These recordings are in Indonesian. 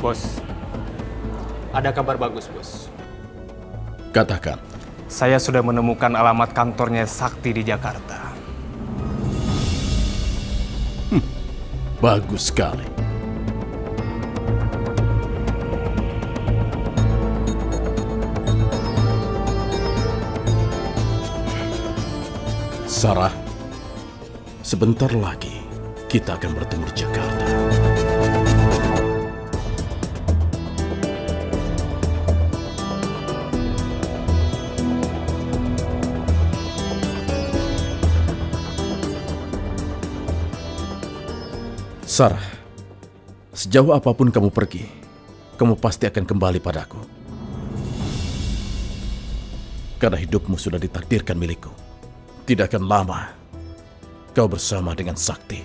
Bos, ada kabar bagus, Bos. Katakan. Saya sudah menemukan alamat kantornya Sakti di Jakarta. Bagus sekali. Sarah, sebentar lagi kita akan bertemu di Jakarta. Sarah, sejauh apapun kamu pergi, kamu pasti akan kembali padaku. Karena hidupmu sudah ditakdirkan milikku. Tidak akan lama, kau bersama dengan Sakti.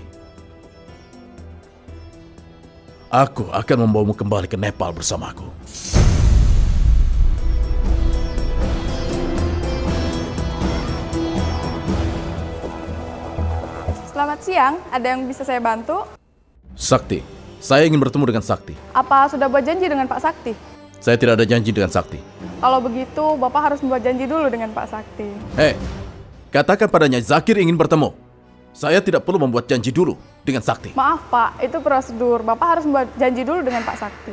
Aku akan membawamu kembali ke Nepal bersamaku. Selamat siang, ada yang bisa saya bantu? Sakti, saya ingin bertemu dengan Sakti. Apa sudah buat janji dengan Pak Sakti? Saya tidak ada janji dengan Sakti. Kalau begitu, Bapak harus membuat janji dulu dengan Pak Sakti. Hei, katakan padanya Zakir ingin bertemu. Saya tidak perlu membuat janji dulu dengan Sakti. Maaf Pak, itu prosedur. Bapak harus membuat janji dulu dengan Pak Sakti.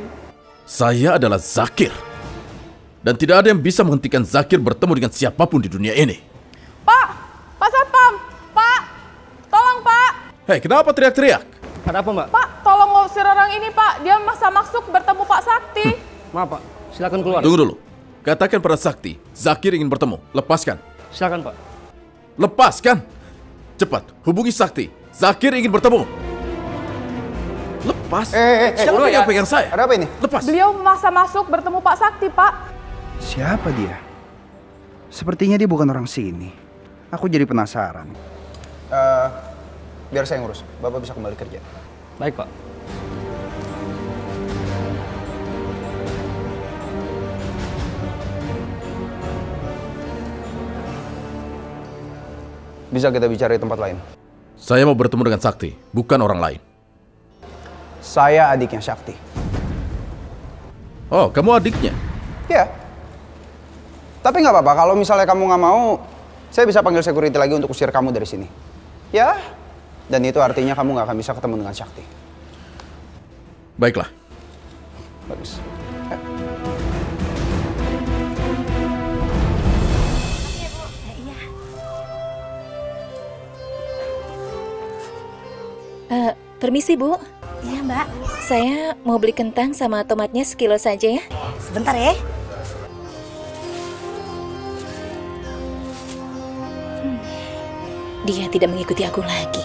Saya adalah Zakir. Dan tidak ada yang bisa menghentikan Zakir bertemu dengan siapapun di dunia ini. Pak! Pak Satpam! Pak! Tolong Pak! Hei, kenapa teriak-teriak? Ada apa, Mbak? Pak, tolong ngusir orang ini Pak. Dia maksa masuk bertemu Pak Sakti. Maaf, Pak. Silakan keluar. Tunggu dulu. Katakan pada Sakti, Zakir ingin bertemu. Lepaskan. Silakan, Pak. Lepaskan! Cepat, hubungi Sakti. Zakir ingin bertemu. Lepas. Siapa yang pegang saya? Ada apa ini? Lepas. Beliau memaksa masuk bertemu Pak Sakti, Pak. Siapa dia? Sepertinya dia bukan orang sini. Aku jadi penasaran. Biar saya ngurus. Bapak bisa kembali kerja. Baik, Pak. Bisa kita bicara di tempat lain. Saya mau bertemu dengan Sakti, bukan orang lain. Saya adiknya Sakti. Oh, kamu adiknya? Ya. Tapi nggak apa-apa. Kalau misalnya kamu nggak mau, saya bisa panggil security lagi untuk usir kamu dari sini. Ya. Dan itu artinya kamu nggak akan bisa ketemu dengan Sakti. Baiklah. Bagus. Permisi Bu, Iya Mbak, saya mau beli kentang sama tomatnya sekilo saja ya. sebentar ya. Dia tidak mengikuti aku lagi.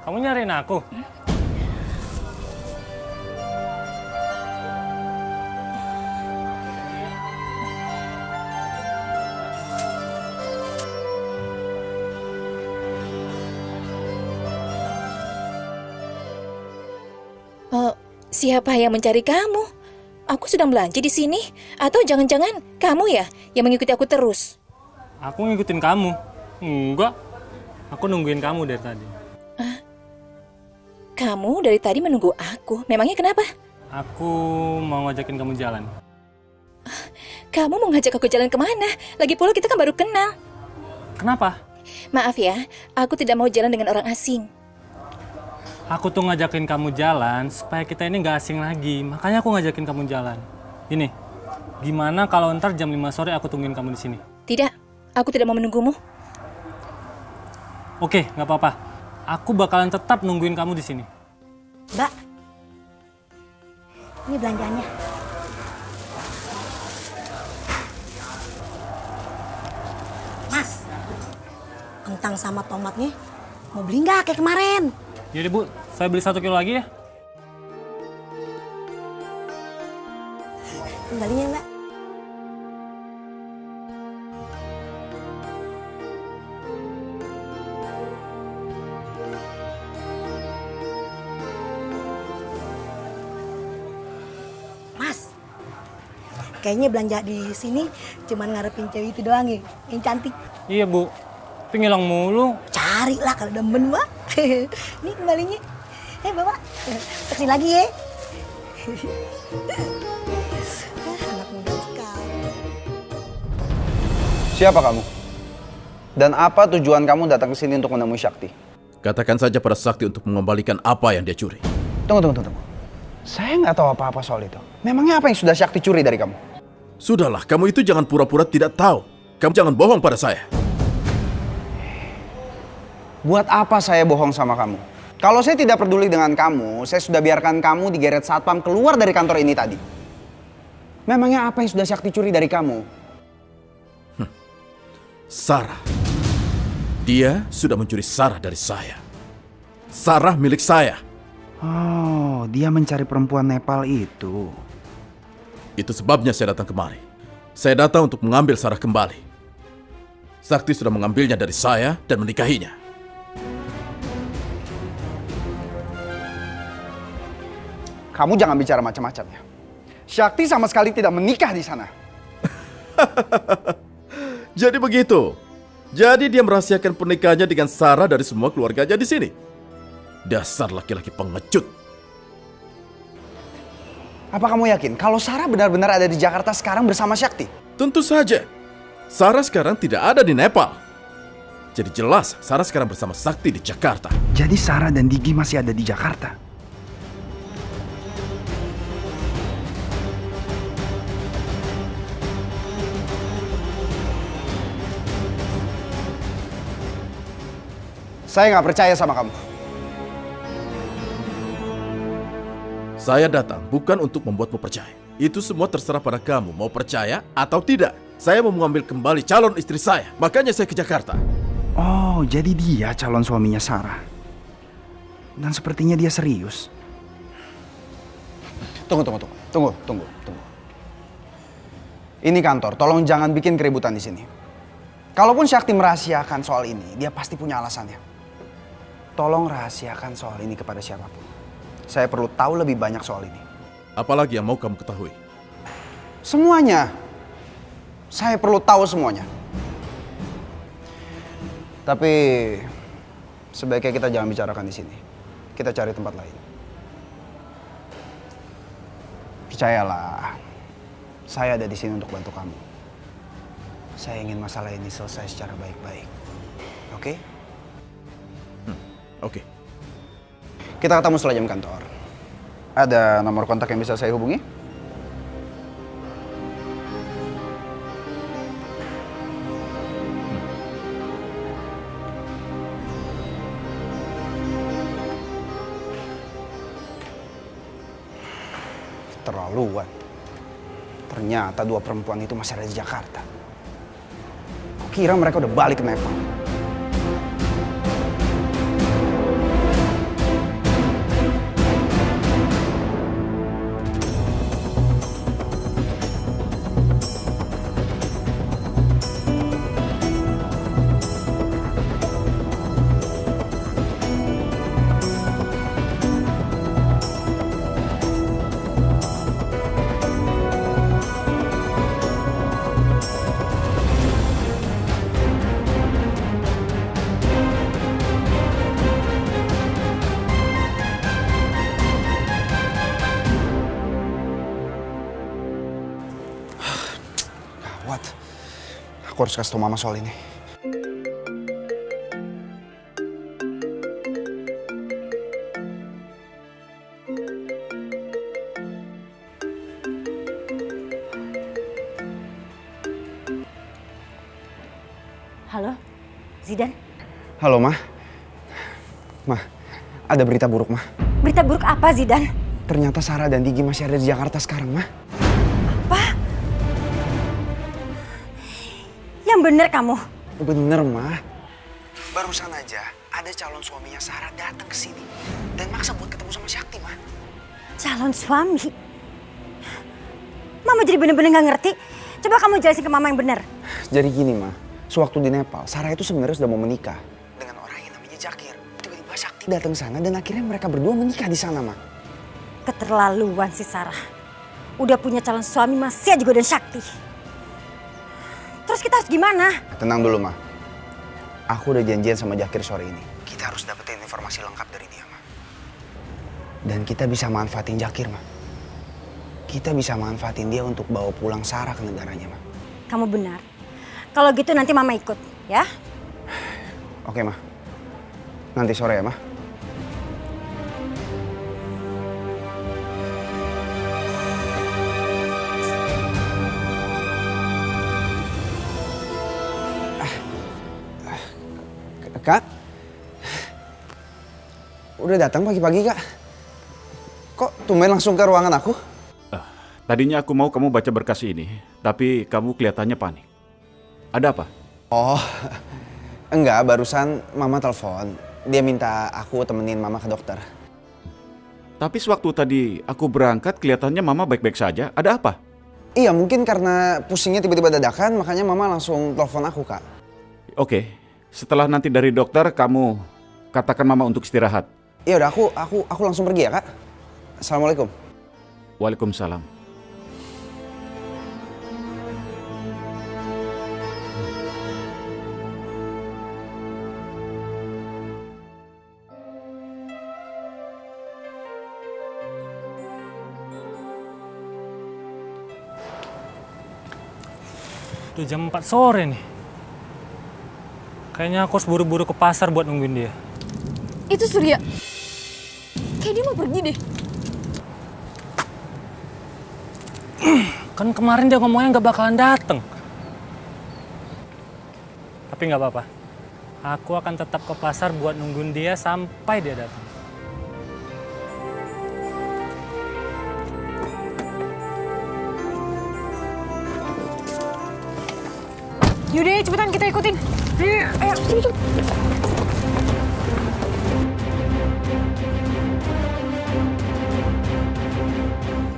Kamu nyariin aku? Oh, siapa yang mencari kamu? Aku sedang belanja di sini. Atau jangan-jangan kamu ya yang mengikuti aku terus? Aku ngikutin kamu. Enggak. Aku nungguin kamu dari tadi. Kamu dari tadi menunggu aku. Memangnya kenapa? Aku mau ngajakin kamu jalan. Kamu mau ngajak aku jalan kemana? Lagi pula kita kan baru kenal. Kenapa? Maaf ya, aku tidak mau jalan dengan orang asing. Aku tuh ngajakin kamu jalan supaya kita ini nggak asing lagi. Makanya aku ngajakin kamu jalan. Ini, gimana kalau ntar jam 5 sore aku tungguin kamu di sini? Tidak, aku tidak mau menunggumu. Oke, nggak apa-apa. Aku bakalan tetap nungguin kamu di sini. Mbak, ini belanjaannya. Mas, kentang sama tomatnya mau beli nggak kayak kemarin? Jadi Bu, saya beli 1 kilo lagi ya. Kembalinya Mbak. Mas, kayaknya belanja di sini cuman ngarepin cewek itu doang ya, yang cantik. Iya Bu, tapi ngilang mulu. Carilah kalau demen Mbak. Nih kembalinya. Bapak. Kesini lagi ya. Anak muda sekali. Siapa kamu? Dan apa tujuan kamu datang ke sini untuk menemui Sakti? Katakan saja pada Sakti untuk mengembalikan apa yang dia curi. Tunggu. Saya nggak tahu apa-apa soal itu. Memangnya apa yang sudah Sakti curi dari kamu? Sudahlah, kamu itu jangan pura-pura tidak tahu. Kamu jangan bohong pada saya. Buat apa saya bohong sama kamu? Kalau saya tidak peduli dengan kamu, saya sudah biarkan kamu digeret satpam keluar dari kantor ini tadi. Memangnya apa yang sudah Sakti curi dari kamu? Sarah. Dia sudah mencuri Sarah dari saya. Sarah milik saya. Oh, dia mencari perempuan Nepal itu. Itu sebabnya saya datang kemari. Saya datang untuk mengambil Sarah kembali. Sakti sudah mengambilnya dari saya dan menikahinya. Kamu jangan bicara macam-macam ya. Sakti sama sekali tidak menikah di sana. Jadi begitu. Jadi dia merahasiakan pernikahannya dengan Sarah dari semua keluarganya di sini. Dasar laki-laki pengecut. Apa kamu yakin kalau Sarah benar-benar ada di Jakarta sekarang bersama Sakti? Tentu saja. Sarah sekarang tidak ada di Nepal. Jadi jelas Sarah sekarang bersama Sakti di Jakarta. Jadi Sarah dan Digi masih ada di Jakarta? Saya nggak percaya sama kamu. Saya datang bukan untuk membuatmu percaya. Itu semua terserah pada kamu mau percaya atau tidak. Saya mau mengambil kembali calon istri saya. Makanya saya ke Jakarta. Oh, jadi dia calon suaminya Sarah. Dan sepertinya dia serius. Tunggu. Ini kantor, tolong jangan bikin keributan di sini. Kalaupun Sakti merahasiakan soal ini, dia pasti punya alasannya. Tolong rahasiakan soal ini kepada siapapun. Saya perlu tahu lebih banyak soal ini. Apalagi yang mau kamu ketahui? Semuanya. Saya perlu tahu semuanya. Tapi sebaiknya kita jangan bicarakan di sini. Kita cari tempat lain. Percayalah, saya ada di sini untuk bantu kamu. Saya ingin masalah ini selesai secara baik-baik. Oke? Oke. Kita ketemu setelah jam kantor. Ada nomor kontak yang bisa saya hubungi? Keterlaluan. Ternyata dua perempuan itu masih ada di Jakarta. Kira mereka udah balik ke Nepal. Aku harus kasih tau mama soal ini. Halo, Zidan. Halo, Ma. Ma, ada berita buruk, Ma. Berita buruk apa, Zidan? Ternyata Sarah dan Digi masih ada di Jakarta sekarang, Ma. Apa? Yang bener kamu? Bener, Ma. Barusan aja ada calon suaminya Sarah datang ke sini dan maksa buat ketemu sama Sakti, Ma. Calon suami? Mama jadi bener-bener gak ngerti. Coba kamu jelasin ke Mama yang bener. Jadi gini, Ma. Sewaktu di Nepal, Sarah itu sebenarnya sudah mau menikah dengan orang yang namanya Jakir. Tiba-tiba Sakti datang sana dan akhirnya mereka berdua menikah di sana, Ma. Keterlaluan si Sarah. Udah punya calon suami masih aja godain Sakti. Terus kita harus gimana? Tenang dulu, Ma. Aku udah janjian sama Jakir sore ini. Kita harus dapetin informasi lengkap dari dia, Ma. Dan kita bisa manfaatin Jakir, Ma. Kita bisa manfaatin dia untuk bawa pulang Sarah ke negaranya, Ma. Kamu benar. Kalau gitu nanti Mama ikut, ya? Oke, Ma. Nanti sore ya, Ma. Kak? Udah datang pagi-pagi, Kak? Kok tumben langsung ke ruangan aku? Tadinya aku mau kamu baca berkas ini, tapi kamu kelihatannya panik. Ada apa? Oh, enggak. Barusan Mama telepon. Dia minta aku temenin Mama ke dokter. Tapi sewaktu tadi aku berangkat, kelihatannya Mama baik-baik saja. Ada apa? Iya, mungkin karena pusingnya tiba-tiba dadakan, makanya Mama langsung telepon aku, Kak. Oke, setelah nanti dari dokter, kamu katakan Mama untuk istirahat. Iya udah, aku langsung pergi ya, Kak. Assalamualaikum. Waalaikumsalam. Udah jam 4 sore nih. Kayaknya aku harus buru-buru ke pasar buat nungguin dia. Itu Surya. Kayak dia mau pergi deh. Kan kemarin dia ngomongnya nggak bakalan dateng. Tapi nggak apa-apa. Aku akan tetap ke pasar buat nungguin dia sampai dia datang. Yaudah, cepetan kita ikutin. Ayo, cepet.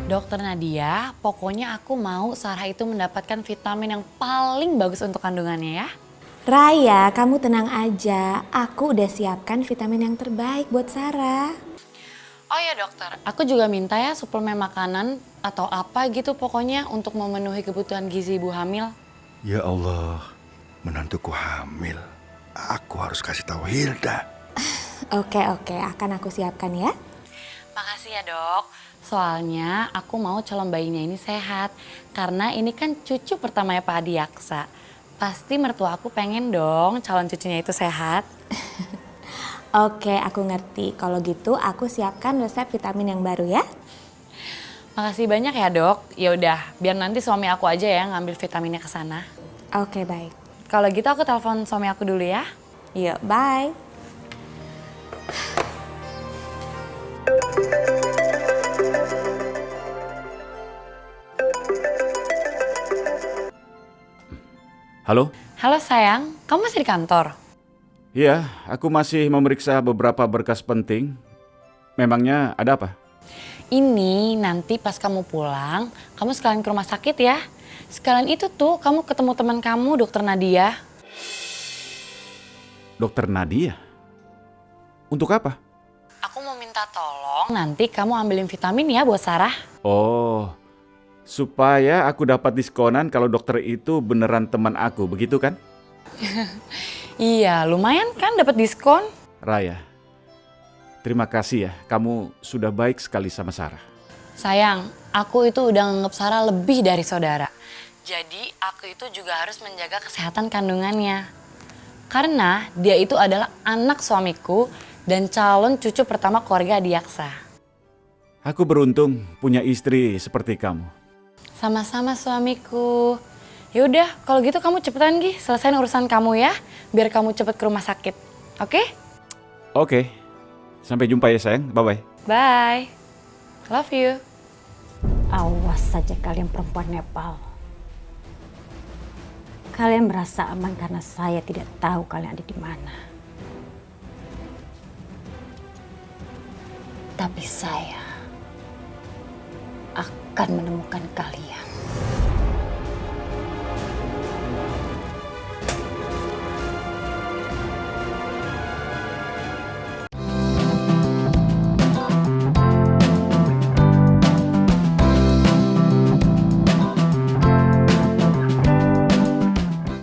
Dokter Nadia, pokoknya aku mau Sarah itu mendapatkan vitamin yang paling bagus untuk kandungannya ya. Raya, kamu tenang aja. Aku udah siapkan vitamin yang terbaik buat Sarah. Oh ya dokter, aku juga minta ya suplemen makanan atau apa gitu pokoknya untuk memenuhi kebutuhan gizi ibu hamil. Ya Allah, menantuku hamil. Aku harus kasih tahu Hilda. Oke, akan aku siapkan ya. Makasih ya dok. Soalnya aku mau calon bayinya ini sehat. Karena ini kan cucu pertamanya Pak Adiaksa. Pasti mertua aku pengen dong calon cucunya itu sehat. Oke, aku ngerti. Kalau gitu aku siapkan resep vitamin yang baru ya. Makasih banyak ya dok. Ya udah, biar nanti suami aku aja ya ngambil vitaminnya ke sana. Oke, baik. Kalau gitu aku telepon suami aku dulu ya. Yuk, bye. Halo? Halo sayang, kamu masih di kantor? Iya, aku masih memeriksa beberapa berkas penting. Memangnya ada apa? Ini nanti pas kamu pulang, kamu sekalian ke rumah sakit ya. Sekalian itu tuh kamu ketemu teman kamu, Dokter Nadia. Dokter Nadia? Untuk apa? Aku mau minta tolong nanti kamu ambilin vitamin ya buat Sarah. Oh, supaya aku dapat diskonan kalau dokter itu beneran teman aku, begitu kan? Iya, lumayan kan dapat diskon. Raya, terima kasih ya, kamu sudah baik sekali sama Sarah. Sayang, aku itu udah nganggap Sarah lebih dari saudara. Jadi aku itu juga harus menjaga kesehatan kandungannya. Karena dia itu adalah anak suamiku dan calon cucu pertama keluarga Adiaksa. Aku beruntung punya istri seperti kamu. Sama-sama suamiku. Yaudah, kalau gitu kamu cepetan Gi, selesain urusan kamu ya. Biar kamu cepet ke rumah sakit. Oke? Oke, sampai jumpa ya sayang, bye-bye. Bye. Love you. Awas saja kalian perempuan Nepal. Kalian merasa aman karena saya tidak tahu kalian ada di mana. Tapi saya akan menemukan kalian.